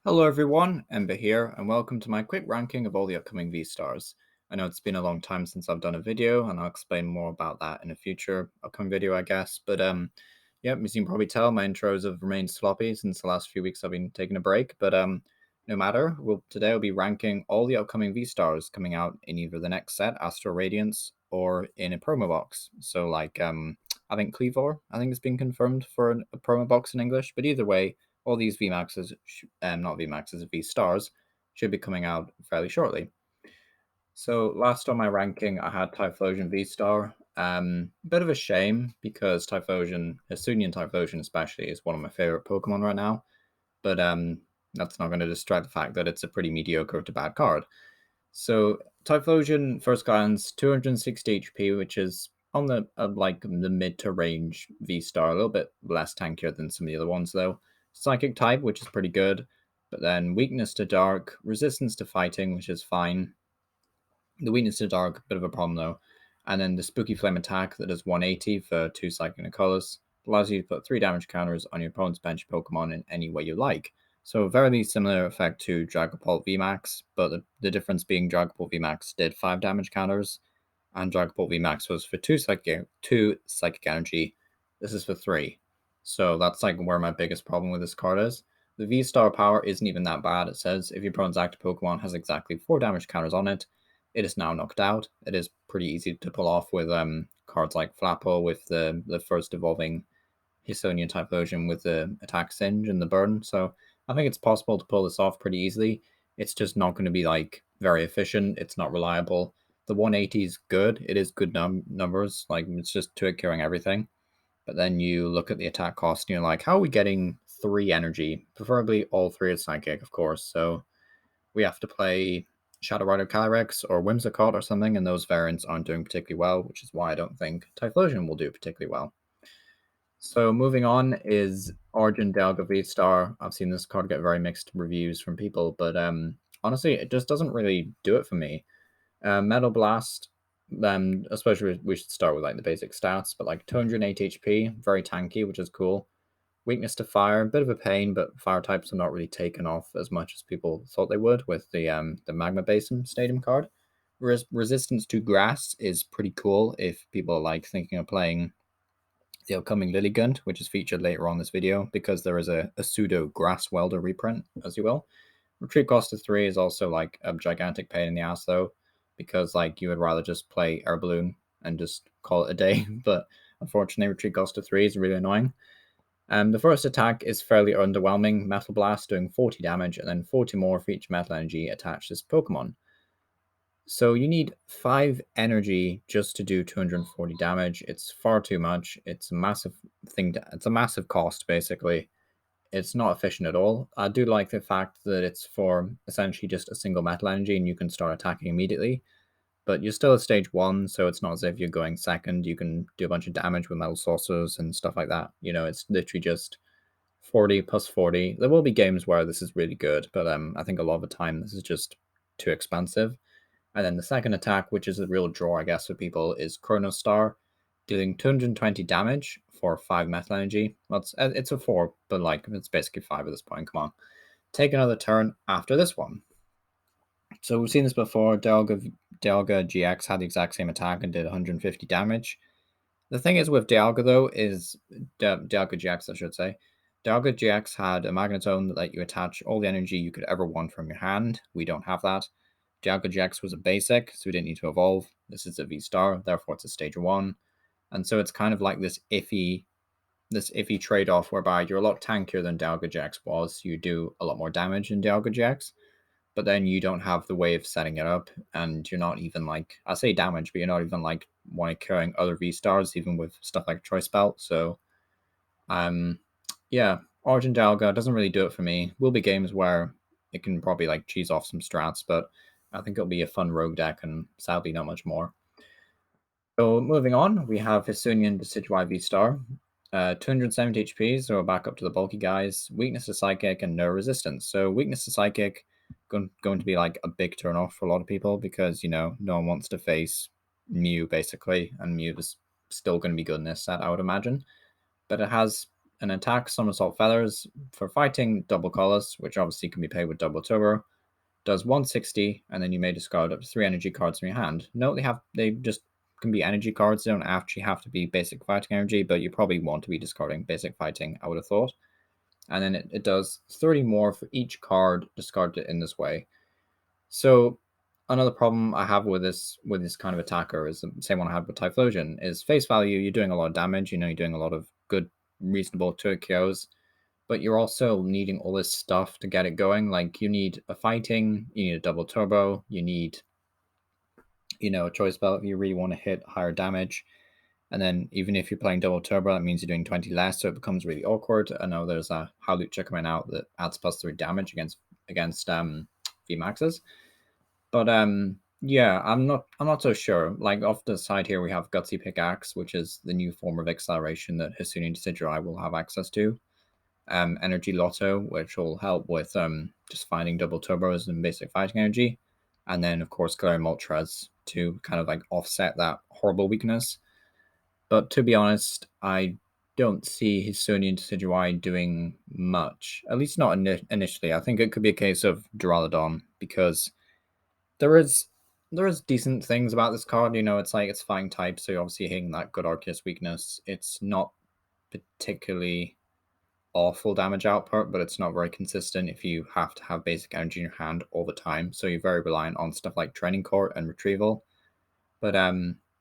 Hello everyone, Ember here, and welcome to my quick ranking of all the upcoming Vstars. I know it's been a long time since I've done a video, and I'll explain more about that in a future upcoming video, I guess. But yeah, as you can probably tell, my intros have remained sloppy since the last few weeks I've been taking a break. But no matter, today I'll be ranking all the upcoming Vstars coming out in either the next set, Astral Radiance, or in a promo box. So I think clivor, I think it's been confirmed for a promo box in English. But either way, all these VMAXs, not VMAXs, Vstars, should be coming out fairly shortly. So last on my ranking, I had Typhlosion V-Star. Bit of a shame because Typhlosion, Hisuian Typhlosion especially, is one of my favorite Pokemon right now. But that's not going to distract the fact that it's a pretty mediocre to bad card. So Typhlosion first glance 260 HP, which is on the the mid to range V-Star, a little bit less tankier than some of the other ones though. Psychic type, which is pretty good, but then weakness to dark, resistance to fighting, which is fine. The weakness to dark, bit of a problem though. And then the spooky flame attack that does 180 for 2 psychic and colors, allows you to put 3 damage counters on your opponent's bench Pokemon in any way you like. So a very similar effect to Dragapult VMAX, but the difference being Dragapult VMAX did 5 damage counters, and Dragapult VMAX was for 2 psychic energy. This is for 3. So that's like where my biggest problem with this card is. The V-Star power isn't even that bad. It says if your opponent's active Pokemon has exactly 4 damage counters on it, it is now knocked out. It is pretty easy to pull off with cards like Flapple with the first evolving Hisuian Typhlosion with the attack singe and the burn. So I think it's possible to pull this off pretty easily. It's just not going to be like very efficient. It's not reliable. The 180 is good. It is good numbers. Like it's just 2 curing everything. But then you look at the attack cost and you're like, how are we getting 3 energy? Preferably all 3 are psychic, of course. So we have to play Shadow Rider Calyrex or Whimsicott or something, and those variants aren't doing particularly well, which is why I don't think Typhlosion will do particularly well. So moving on is Origin Delga V-Star. I've seen this card get very mixed reviews from people, but honestly, it just doesn't really do it for me. Metal Blast, especially we should start with like the basic stats, but like 208 HP, very tanky, which is cool. Weakness to fire, a bit of a pain, but fire types are not really taken off as much as people thought they would with the Magma Basin Stadium card. Resistance to grass is pretty cool if people are like thinking of playing the upcoming Lilligant, which is featured later on this video, because there is a pseudo grass welder reprint, as you will. Retreat cost of 3 is also like a gigantic pain in the ass though, because like you would rather just play Air Balloon and just call it a day, but unfortunately retreat cost of 3 is really annoying. The first attack is fairly underwhelming, Metal Blast doing 40 damage and then 40 more for each metal energy attached to this Pokemon. So you need 5 energy just to do 240 damage. It's far too much. It's a massive it's a massive cost basically. It's not efficient at all. I do like the fact that it's for essentially just a single metal energy and you can start attacking immediately. But you're still at stage 1, so it's not as if you're going second. You can do a bunch of damage with metal saucers and stuff like that. You know, it's literally just 40 plus 40. There will be games where this is really good, but I think a lot of the time this is just too expensive. And then the second attack, which is a real draw, I guess, for people, is Chrono Star, dealing 220 damage for 5 metal energy. Well, it's a 4, but like it's basically 5 at this point. Come on. Take another turn after this one. So we've seen this before. Dialga GX had the exact same attack and did 150 damage. The thing is with Dialga, though, is Dialga GX, I should say. Dialga GX had a Magnetone that let you attach all the energy you could ever want from your hand. We don't have that. Dialga GX was a basic, so we didn't need to evolve. This is a V-Star, therefore it's a stage 1. And so it's kind of like this iffy trade-off whereby you're a lot tankier than Dialga GX was. You do a lot more damage in Dialga GX, but then you don't have the way of setting it up, and you're not even like, I say damage, but you're not even like one carrying other V-Stars, even with stuff like Choice Belt. So yeah, Origin Dialga doesn't really do it for me. Will be games where it can probably like cheese off some strats, but I think it'll be a fun rogue deck and sadly not much more. So moving on, we have Hisuian decidueye V-Star. 270 HP, so back up to the bulky guys. Weakness to Psychic and no resistance. So weakness to Psychic going to be like a big turn off for a lot of people because, you know, no one wants to face Mew basically, and Mew is still going to be good in this set, I would imagine. But it has an attack, Somersault Feathers, for fighting double colors, which obviously can be paid with double turbo. Does 160, and then you may discard up to 3 energy cards from your hand. Note they just can be energy cards. They don't actually have to be basic fighting energy, but you probably want to be discarding basic fighting, I would have thought. And then it does 30 more for each card discarded in this way. So another problem I have with this kind of attacker is the same one I had with Typhlosion, is face value, you're doing a lot of damage, you're doing a lot of good, reasonable turret KOs, but you're also needing all this stuff to get it going. Like, you need a fighting, you need a double turbo, you need, a choice belt if you really want to hit higher damage. And then even if you're playing double turbo, that means you're doing 20 less, so it becomes really awkward. I know there's a Howlucha coming out that adds +3 damage against VMAXs. But yeah, I'm not so sure. Like, off the side here, we have Gutsy Pickaxe, which is the new form of acceleration that Hisuian decidueye will have access to. Energy Lotto, which will help with just finding double turbos and basic fighting energy. And then, of course, Glaring Moltres to kind of like offset that horrible weakness. But to be honest, I don't see Hisuian decidueye doing much, at least not initially. I think it could be a case of Duraludon, because there is decent things about this card. It's like it's flying type, so you're obviously hitting that good Arceus weakness. It's not particularly awful damage output, but it's not very consistent if you have to have basic energy in your hand all the time. So you're very reliant on stuff like Training Court and Retrieval. But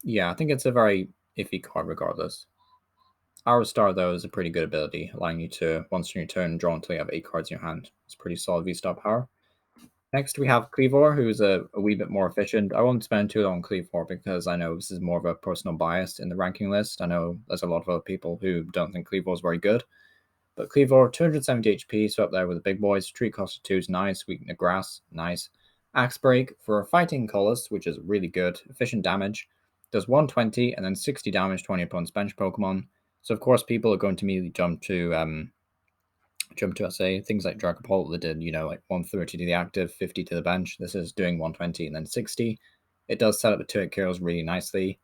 yeah, I think it's a very iffy card regardless. Our Star, though, is a pretty good ability, allowing you to, once in your turn, draw until you have 8 cards in your hand. It's pretty solid V-Star power. Next, we have clivor, who's a wee bit more efficient. I won't spend too long on clivor because I know this is more of a personal bias in the ranking list. I know there's a lot of other people who don't think clivor is very good. But clivor, 270 HP, so up there with the big boys. Tree cost 2 is nice. Weaken the grass, nice. Axe Break for fighting colors, which is really good. Efficient damage. Does 120 and then 60 damage to 20 opponent's bench Pokemon. So, of course, people are going to immediately jump to say things like Dragapult that did, like 130 to the active, 50 to the bench. This is doing 120 and then 60. It does set up the two-hit kills really nicely.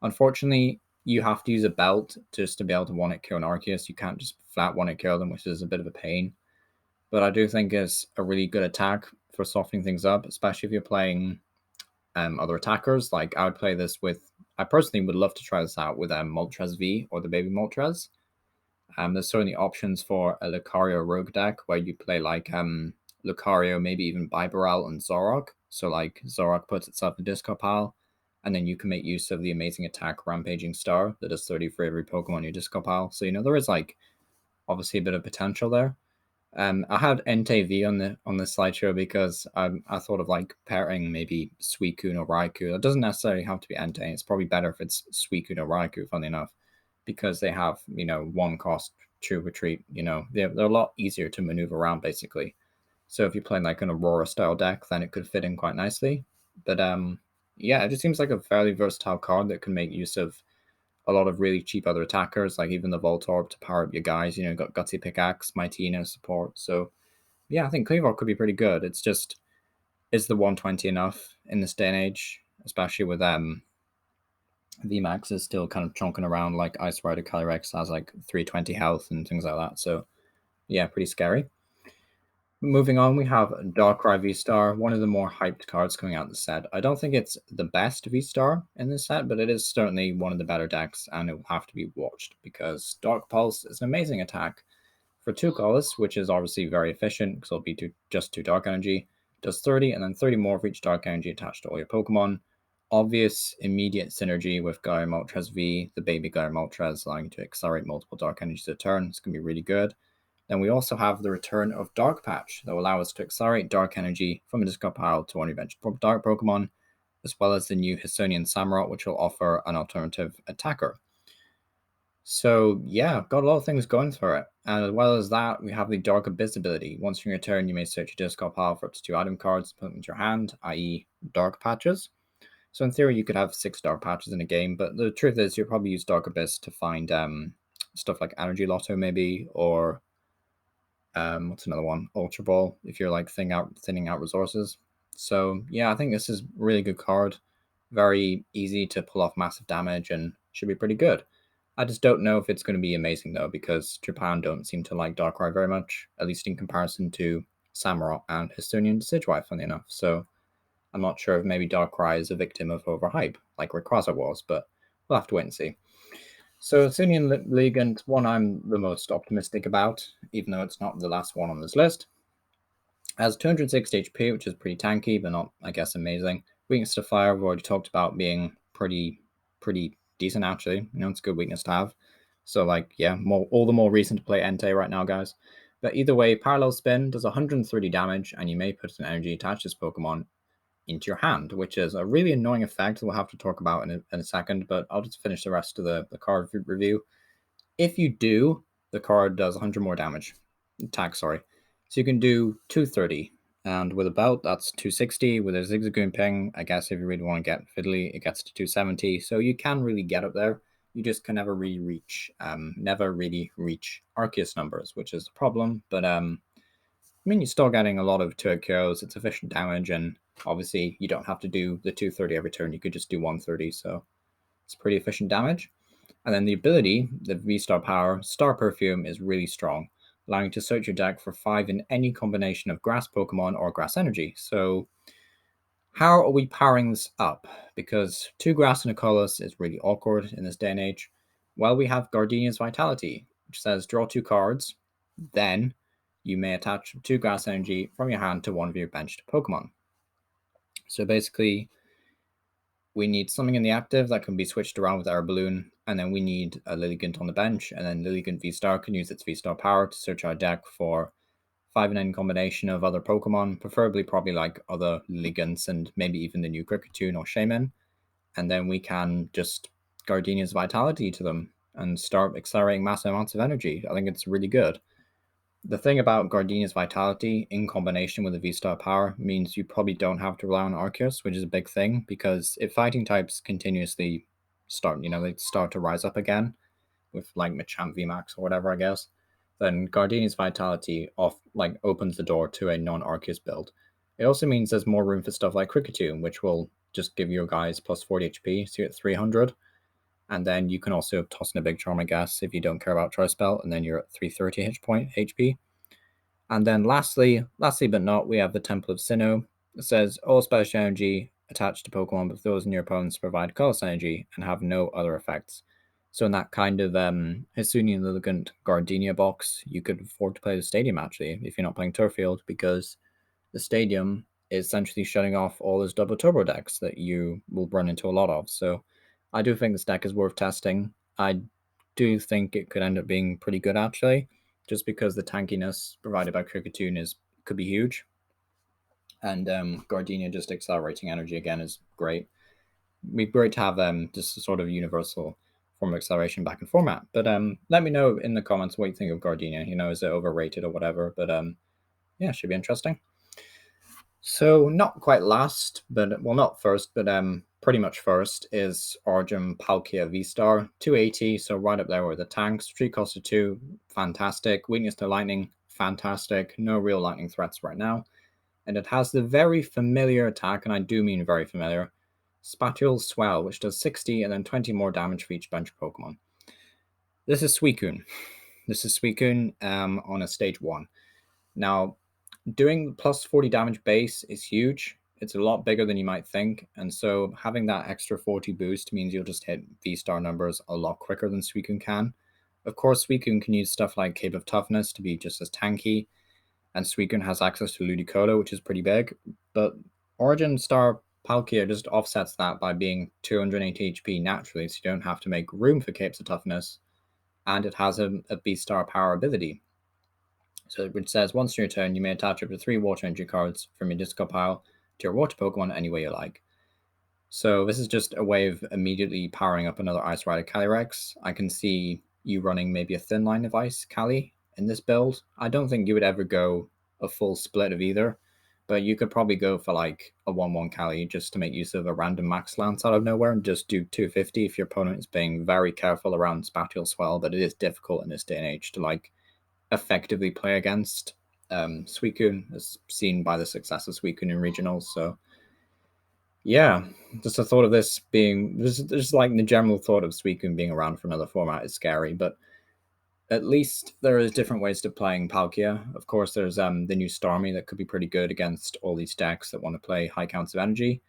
Unfortunately, you have to use a belt just to be able to one-hit kill an Arceus. You can't just flat one-hit kill them, which is a bit of a pain. But I do think it's a really good attack for softening things up, especially if you're playing other attackers. Like, I would play this with... I personally would love to try this out with Moltres V or the Baby Moltres. There's certainly options for a Lucario rogue deck where you play like Lucario, maybe even Bibarel and Zorok. So like Zorok puts itself in discard pile, and then you can make use of the amazing attack Rampaging Star that does 30 for every Pokemon in your discard pile. So there is like obviously a bit of potential there. I had entei V on the slideshow because I thought of like pairing maybe Suicune or Raikou. It doesn't necessarily have to be entei. It's probably better if it's Suicune or Raikou, funny enough, because they have one cost, true retreat. They're a lot easier to maneuver around basically. So if you're playing like an Aurora style deck, then it could fit in quite nicely. But yeah, it just seems like a fairly versatile card that can make use of a lot of really cheap other attackers, like even the Voltorb to power up your guys. Got Gutsy Pickaxe, Mightyena support. So yeah, I think clivor could be pretty good. It's just, is the 120 enough in this day and age, especially with VMAX is still kind of chonking around, like Ice Rider Calyrex has like 320 health and things like that. So yeah, pretty scary. Moving on, we have Darkrai V-Star, one of the more hyped cards coming out in the set. I don't think it's the best V-Star in this set, but it is certainly one of the better decks, and it will have to be watched because Dark Pulse is an amazing attack for 2 colors, which is obviously very efficient because it'll be just 2 Dark Energy. Does 30 and then 30 more for each Dark Energy attached to all your Pokemon. Obvious immediate synergy with Gyre Moltres V, the baby Gyre Moltres, allowing you to accelerate multiple Dark Energies a turn. It's going to be really good. Then we also have the return of Dark Patch that will allow us to accelerate Dark Energy from a discard pile to one of your bench Dark Pokemon, as well as the new Hisuian Samurott, which will offer an alternative attacker. So yeah, got a lot of things going for it. And as well as that, we have the Dark Abyss ability. Once in your turn, you may search your discard pile for up to 2 item cards, put them into your hand, i.e. Dark Patches. So in theory, you could have 6 Dark Patches in a game, but the truth is you'll probably use Dark Abyss to find stuff like Energy Lotto maybe, or what's another one? Ultra Ball, if you're like thinning out resources. So yeah, I think this is a really good card. Very easy to pull off massive damage and should be pretty good. I just don't know if it's going to be amazing though, because Japan don't seem to like Darkrai very much, at least in comparison to Samurott and Histonian decidueye, funny enough. So I'm not sure if maybe Darkrai is a victim of overhype, like Rayquaza was, but we'll have to wait and see. So Histonian Ligand, one I'm the most optimistic about, even though it's not the last one on this list, has 260 HP, which is pretty tanky, but not, I guess, amazing. Weakness to Fire, I've already talked about being pretty decent, actually. You know, it's a good weakness to have. So, like, yeah, all the more reason to play Entei right now, guys. But either way, Parallel Spin does 130 damage, and you may put an energy attached to this Pokemon into your hand, which is a really annoying effect we'll have to talk about in a second, but I'll just finish the rest of the card review. If you do, the card does 100 more damage. Attack, sorry. So you can do 230, and with a belt, that's 260. With a Zigzagoon Ping, I guess if you really want to get fiddly, it gets to 270. So you can really get up there. You just can never really reach Arceus numbers, which is a problem. But I mean, you're still getting a lot of turret kills. It's efficient damage, and obviously you don't have to do the 230 every turn. You could just do 130, so it's pretty efficient damage. And then the ability, the V-Star power, Star Perfume, is really strong, allowing you to search your deck for 5 in any combination of Grass Pokemon or Grass Energy. So how are we powering this up? Because 2 Grass and a Colorless is really awkward in this day and age. Well, we have Gardenia's Vitality, which says draw 2 cards, then you may attach 2 Grass Energy from your hand to one of your benched Pokemon. So basically, we need something in the active that can be switched around with our balloon, and then we need a Lilligant on the bench, and then Lilligant V-Star can use its V-Star power to search our deck for 5 in any combination of other Pokemon, preferably probably like other Lilligants and maybe even the new Kricketune or Shaman, and then we can just Gardenia's Vitality to them and start accelerating massive amounts of energy. I think it's really good. The thing about Gardenia's Vitality in combination with the V-Star power means you probably don't have to rely on Arceus, which is a big thing, because if fighting types continuously start, they start to rise up again with like Machamp VMAX or whatever, I guess, then Gardenia's Vitality opens the door to a non-Arceus build. It also means there's more room for stuff like Kricketune, which will just give your guys plus 40 HP, so you get 300. And then you can also toss in a big charm, I guess, if you don't care about Choice Belt, and then you're at 330 HP. And then lastly but not, we have the Temple of Sinnoh. It says all special energy attached to Pokemon, but those in your opponents provide colorless energy and have no other effects. So in that kind of Hisuian Lilligant Gardenia box, you could afford to play the Stadium actually, if you're not playing Turffield, because the Stadium is essentially shutting off all those double turbo decks that you will run into a lot of. So I do think this deck is worth testing. I do think it could end up being pretty good actually, just because the tankiness provided by Kricketune could be huge. And Gardenia just accelerating energy again is great. It'd be great to have just a sort of universal form of acceleration back in format. But let me know in the comments what you think of Gardenia. Is it overrated or whatever? But yeah, it should be interesting. So not quite last, but well, not first, but pretty much first is Origin Palkia V-Star, 280, so right up there with the tanks. Street cost of 2, fantastic. Weakness to lightning, fantastic. No real lightning threats right now. And it has the very familiar attack, and I do mean very familiar, Spatial Swell, which does 60 and then 20 more damage for each bench Pokemon. This is Suicune. This is Suicune on a stage 1. Now, doing plus 40 damage base is huge. It's a lot bigger than you might think, and so having that extra 40 boost means you'll just hit V-Star numbers a lot quicker than Suicune can. Of course, Suicune can use stuff like Cape of Toughness to be just as tanky, and Suicune has access to Ludicolo, which is pretty big, but Origin Star Palkia just offsets that by being 280 HP naturally, so you don't have to make room for Capes of Toughness, and it has a V-Star power ability. So it says, once in your turn, you may attach up to 3 water energy cards from your discard pile to your water Pokemon any way you like. So this is just a way of immediately powering up another Ice Rider Calyrex. I can see you running maybe a thin line of Ice Cali in this build. I don't think you would ever go a full split of either, but you could probably go for like a 1-1 Cali just to make use of a random Max Lance out of nowhere and just do 250 if your opponent is being very careful around Spatial Swell, but it is difficult in this day and age to effectively play against Suicune, as seen by the success of Suicune in regionals. So Yeah, just the thought of this being just like the general thought of Suicune being around for another format is scary, but at least there is different ways to playing Palkia. Of course, there's the new Starmie that could be pretty good against all these decks that want to play high counts of energy.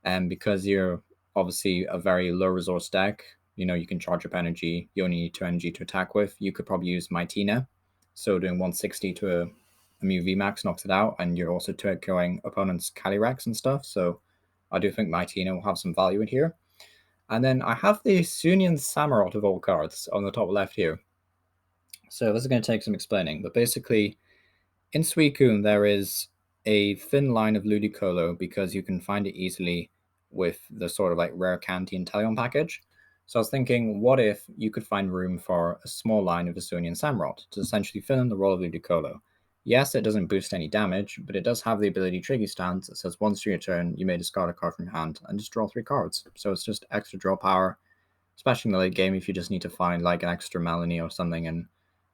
And because you're obviously a very low resource deck, you can charge up energy. You only need 2 energy to attack with. You could probably use Mightina. So doing 160 to a Mew VMAX knocks it out, and you're also killing opponents' Calyrex and stuff. So I do think Mightina will have some value in here. And then I have the Sunian Samurott of all cards on the top left here. So this is going to take some explaining, but basically in Suicune, there is a thin line of Ludicolo because you can find it easily with the sort of like rare Candy and Talion package. So I was thinking, what if you could find room for a small line of Asunian Samurott to essentially fill in the role of Ludicolo? Yes, it doesn't boost any damage, but it does have the ability Triggy Stance that says once through your turn, you may discard a card from your hand and just draw 3 cards. So it's just extra draw power, especially in the late game if you just need to find like an extra Melanie or something and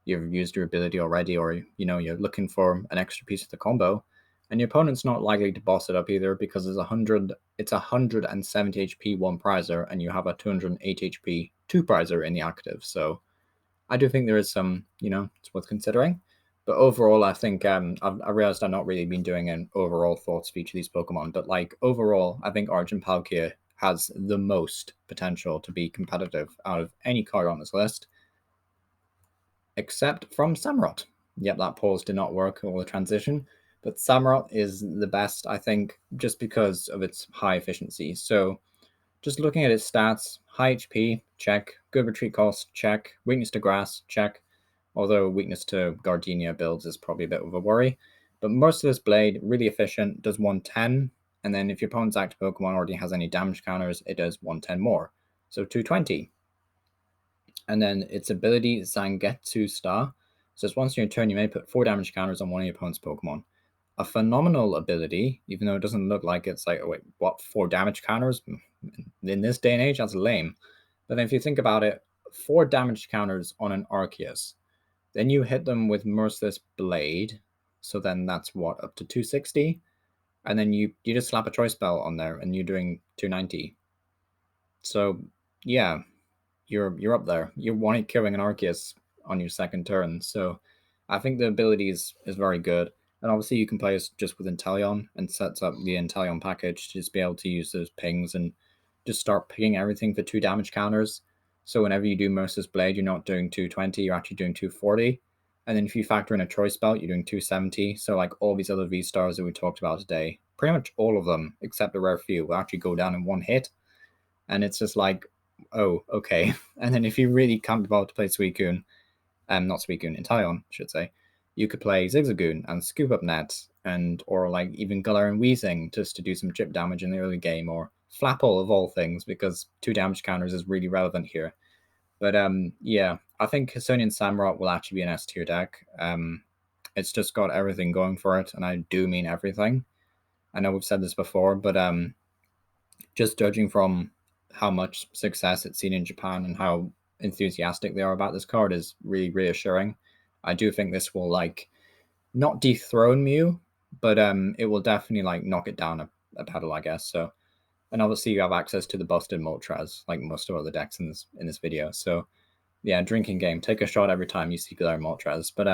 you've used your ability already, or you're looking for an extra piece of the combo, and your opponent's not likely to boss it up either because it's 170 HP one prizer, and you have a 208 HP two prizer in the active. So I do think there is some, it's worth considering. But overall, I think I realized I've not really been doing an overall thoughts for each of these Pokemon. But like overall, I think Argent Palkia has the most potential to be competitive out of any card on this list, except from Samurott. Yep, that pause did not work, or the transition. But Samurott is the best, I think, just because of its high efficiency. So just looking at its stats, high HP, check. Good retreat cost, check. Weakness to grass, check. Although weakness to Gardenia builds is probably a bit of a worry. But Merciless Blade, really efficient, does 110. And then if your opponent's active Pokemon already has any damage counters, it does 110 more. So 220. And then its ability, Zangetsu Star, says once in your turn, you may put 4 damage counters on one of your opponent's Pokemon. A phenomenal ability, even though it doesn't look like it's like, oh wait, what, 4 damage counters? In this day and age, that's lame. But then if you think about it, 4 damage counters on an Arceus. Then you hit them with Merciless Blade. So then that's what, up to 260? And then you just slap a choice spell on there and you're doing 290. So yeah, you're up there. You're one killing an Arceus on your second turn. So I think the ability is very good. And obviously you can play just with Inteleon and sets up the Inteleon package to just be able to use those pings and just start pinging everything for 2 damage counters. So whenever you do Merciless Blade, you're not doing 220, you're actually doing 240. And then if you factor in a choice belt, you're doing 270. So like all these other V-Stars that we talked about today, pretty much all of them, except a rare few, will actually go down in one hit. And it's just like, oh, okay. And then if you really can't be bothered to play Suicune, not Suicune, Inteleon, I should say, you could play Zigzagoon and Scoop Up Net, or like even Galarian Weezing just to do some chip damage in the early game, or Flapple of all things, because 2 damage counters is really relevant here. But yeah, I think Hisuian Samurott will actually be an S tier deck. It's just got everything going for it, and I do mean everything. I know we've said this before, but just judging from how much success it's seen in Japan and how enthusiastic they are about this card is really reassuring. I do think this will like not dethrone Mew, but it will definitely like knock it down a pedal, I guess. So, and obviously you have access to the busted Moltres like most of other decks in this video. So yeah, drinking game. Take a shot every time you see Galarian Moltres. But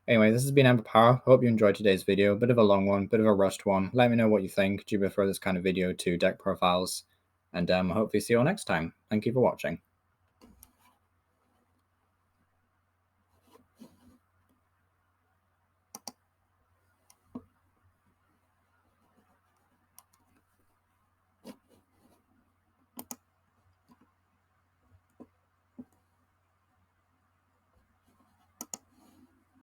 anyway, this has been Ember Power. Hope you enjoyed today's video. Bit of a long one, bit of a rushed one. Let me know what you think. Do you prefer this kind of video to deck profiles? And hopefully see you all next time. Thank you for watching.